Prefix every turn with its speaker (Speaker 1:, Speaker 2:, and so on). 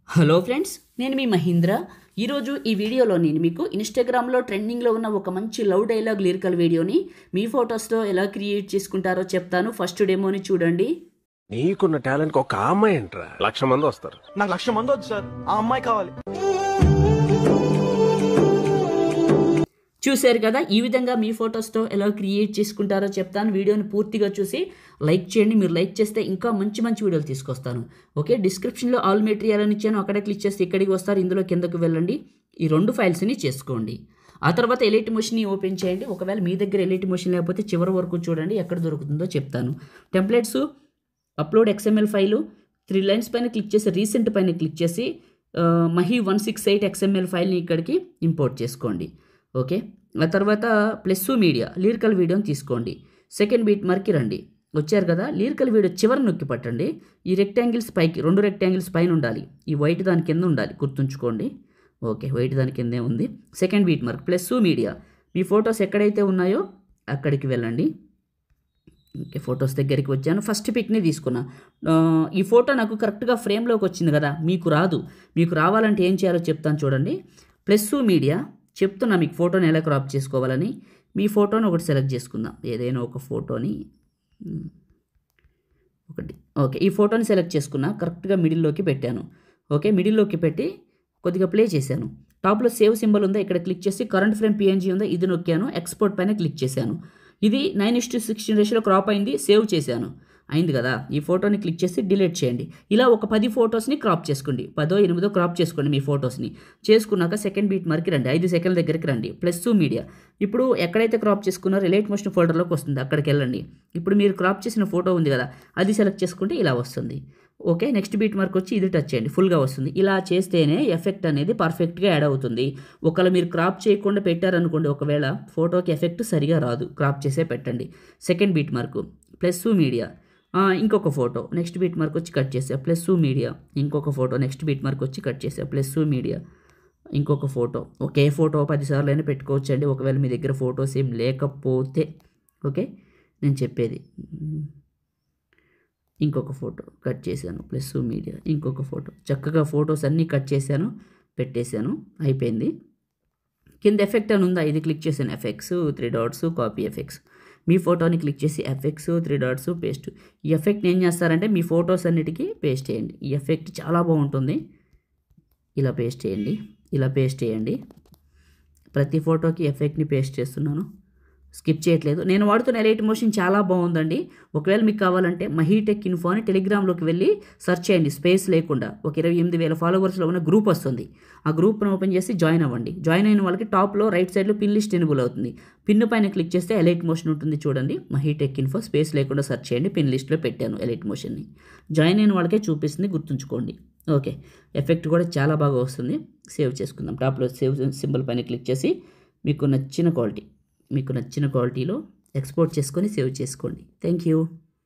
Speaker 1: Hello friends, నేను మీ మహీంద్ర. ఈరోజు ఈ వీడియోలో నేను మీకు ఇన్స్టాగ్రామ్లో ట్రెండింగ్లో ఉన్న ఒక మంచి లవ్ డైలాగ్ లిరికల్ వీడియోని మీ ఫొటోస్తో ఎలా క్రియేట్ చేసుకుంటారో చెప్తాను. ఫస్ట్ డెమోని చూడండి.
Speaker 2: నీకున్న టాలెంట్ ఒక అమ్మాయి అంటారా 1,00,000 మంది వస్తారు.
Speaker 3: నాకు 1,00,000 మంది వద్దు సార్, ఆ అమ్మాయి కావాలి.
Speaker 1: చూశారు కదా, ఈ విధంగా మీ ఫొటోస్తో ఎలా క్రియేట్ చేసుకుంటారో చెప్తాను. వీడియోని పూర్తిగా చూసి లైక్ చేయండి. మీరు లైక్ చేస్తే ఇంకా మంచి మంచి వీడియోలు తీసుకొస్తాను. ఓకే, డిస్క్రిప్షన్లో ఆల్ మెటీరియల్ అని ఇచ్చాను, అక్కడే క్లిక్ చేస్తే ఇక్కడికి వస్తారు. ఇందులో కిందకు వెళ్ళండి, ఈ 2 ఫైల్స్ని చేసుకోండి. ఆ తర్వాత ఎలైట్ మోషన్ని ఓపెన్ చేయండి. ఒకవేళ మీ దగ్గర ఎలైట్ మోషన్ లేకపోతే చివరి వరకు చూడండి, ఎక్కడ దొరుకుతుందో చెప్తాను. Templates, upload XML file, 3 lines పైన క్లిక్ చేసి రీసెంట్ పైన క్లిక్ చేసి మహి 168 XML ఫైల్ని ఇక్కడికి ఇంపోర్ట్ చేసుకోండి. ఓకే, ఆ తర్వాత ప్లస్ మీడియా లిరికల్ వీడియోని తీసుకోండి. సెకండ్ బీట్ మార్క్కి రండి. వచ్చారు కదా, లిరికల్ వీడియో చివరి నొక్కి పట్టండి. ఈ రెక్టాంగిల్స్ పైకి 2 రెక్టాంగిల్స్ పైన ఉండాలి, ఈ వైట్ దాని కింద ఉండాలి, గుర్తుంచుకోండి. ఓకే, వైట్ దాని కిందే ఉంది. సెకండ్ బీట్ మార్క్ ప్లస్ మీడియా, మీ ఫొటోస్ ఎక్కడైతే ఉన్నాయో అక్కడికి వెళ్ళండి. ఓకే, ఫొటోస్ దగ్గరికి వచ్చాను. ఫస్ట్ పిక్ని తీసుకున్నా. ఈ ఫోటో నాకు కరెక్ట్గా ఫ్రేమ్లోకి వచ్చింది కదా, మీకు రాదు. మీకు రావాలంటే ఏం చేయాలో చెప్తాను చూడండి. ప్లస్ మీడియా చెప్తున్నా మీకు ఫోటోని ఎలా క్రాప్ చేసుకోవాలని. మీ ఫోటోని ఒకటి సెలెక్ట్ చేసుకుందాం, ఏదైనా ఒక ఫోటోని ఒకటి. ఓకే, ఈ ఫోటోని సెలెక్ట్ చేసుకున్నా, కరెక్ట్గా మిడిల్లోకి పెట్టాను. ఓకే, మిడిల్లోకి పెట్టి కొద్దిగా ప్లే చేశాను. టాప్లో సేవ్ సింబల్ ఉందా, ఇక్కడ క్లిక్ చేసి కరెంట్ ఫ్రేమ్ PNG ఉందా, ఇది నొక్కాను. ఎక్స్పోర్ట్ పైన క్లిక్ చేశాను. ఇది 9:16 రేషియోలో క్రాప్ అయింది. సేవ్ చేశాను, అయింది కదా. ఈ ఫోటోని క్లిక్ చేసి డిలీట్ చేయండి. ఇలా ఒక 10 ఫొటోస్ని క్రాప్ చేసుకోండి, 10 8 క్రాప్ చేసుకోండి మీ ఫొటోస్ని. చేసుకున్నాక సెకండ్ బీట్ మార్క్కి రండి, 5 సెకండ్ల దగ్గరికి రండి. ప్లస్ మీడియా, ఇప్పుడు ఎక్కడైతే క్రాప్ చేసుకున్నారో ఎలైట్ మోషన్ ఫోల్డర్లోకి వస్తుంది, అక్కడికి వెళ్ళండి. ఇప్పుడు మీరు క్రాప్ చేసిన ఫోటో ఉంది కదా, అది సెలెక్ట్ చేసుకుంటే ఇలా వస్తుంది. ఓకే, నెక్స్ట్ బీట్ మార్క్ వచ్చి ఇది టచ్ చేయండి, ఫుల్గా వస్తుంది. ఇలా చేస్తేనే ఎఫెక్ట్ అనేది పర్ఫెక్ట్గా యాడ్ అవుతుంది. ఒకవేళ మీరు క్రాప్ చేయకుండా పెట్టారనుకోండి, ఒకవేళ ఫోటోకి ఎఫెక్ట్ సరిగా రాదు. క్రాప్ చేసే పెట్టండి. సెకండ్ బీట్ మార్క్ ప్లస్ మీడియా, ఇంకొక ఫోటో, నెక్స్ట్ బీట్ మార్క్ వచ్చి కట్ చేసా, ప్లస్ మీడియా. ఇంకొక ఫోటో, నెక్స్ట్ బీట్ మార్క్ వచ్చి కట్ చేసా, ప్లస్ మీడియా. ఇంకొక ఫోటో, ఒకే ఫోటో 10 సార్లు అయినా పెట్టుకోవచ్చు అండి, ఒకవేళ మీ దగ్గర ఫొటోస్ ఏం లేకపోతే. ఓకే, నేను చెప్పేది. ఇంకొక ఫోటో కట్ చేశాను, ప్లస్ మీడియా. ఇంకొక ఫోటో, చక్కగా ఫొటోస్ అన్నీ కట్ చేశాను, పెట్టేశాను, అయిపోయింది. కింద ఎఫెక్ట్ అని ఉందా, ఇది క్లిక్ చేశాను. Effects 3 dots, copy effects. మీ ఫోటోని క్లిక్ చేసి ఎఫెక్ట్స్ 3 డాట్స్, పేస్ట్. ఈ ఎఫెక్ట్ని ఏం చేస్తారంటే మీ ఫొటోస్ అన్నిటికీ పేస్ట్ చేయండి. ఈ ఎఫెక్ట్ చాలా బాగుంటుంది. ఇలా పేస్ట్ చేయండి, ఇలా పేస్ట్ చేయండి. ప్రతి ఫోటోకి ఎఫెక్ట్ని పేస్ట్ చేస్తున్నాను, స్కిప్ చేయట్లేదు. నేను వాడుతున్న ఎలైట్ మోషన్ చాలా బాగుందండి. ఒకవేళ మీకు కావాలంటే మహీటెక్ ఇన్ఫో అని టెలిగ్రామ్లోకి వెళ్ళి సెర్చ్ చేయండి, స్పేస్ లేకుండా. ఒక 28,000 ఫాలోవర్స్లో ఉన్న గ్రూప్ వస్తుంది. ఆ గ్రూప్ను ఓపెన్ చేసి జాయిన్ అవ్వండి. జాయిన్ అయిన వాళ్ళకి టాప్లో రైట్ సైడ్లో పిన్ లిస్ట్ ఎనేబుల్ అవుతుంది. పిన్ పైన క్లిక్ చేస్తే ఎలైట్ మోషన్ ఉంటుంది చూడండి. మహీటెక్ ఇన్ఫో స్పేస్ లేకుండా సెర్చ్ చేయండి, పిన్ లిస్ట్లో పెట్టాను ఎలైట్ మోషన్ని. జాయిన్ అయిన వాళ్ళకే చూపిస్తుంది, గుర్తుంచుకోండి. ఓకే, ఎఫెక్ట్ కూడా చాలా బాగా వస్తుంది. సేవ్ చేసుకుందాం. టాప్లో సేవ్ సింబల్ పైన క్లిక్ చేసి మీకు నచ్చిన క్వాలిటీలో ఎక్స్పోర్ట్ చేసుకొని సేవ్ చేసుకోండి. Thank you.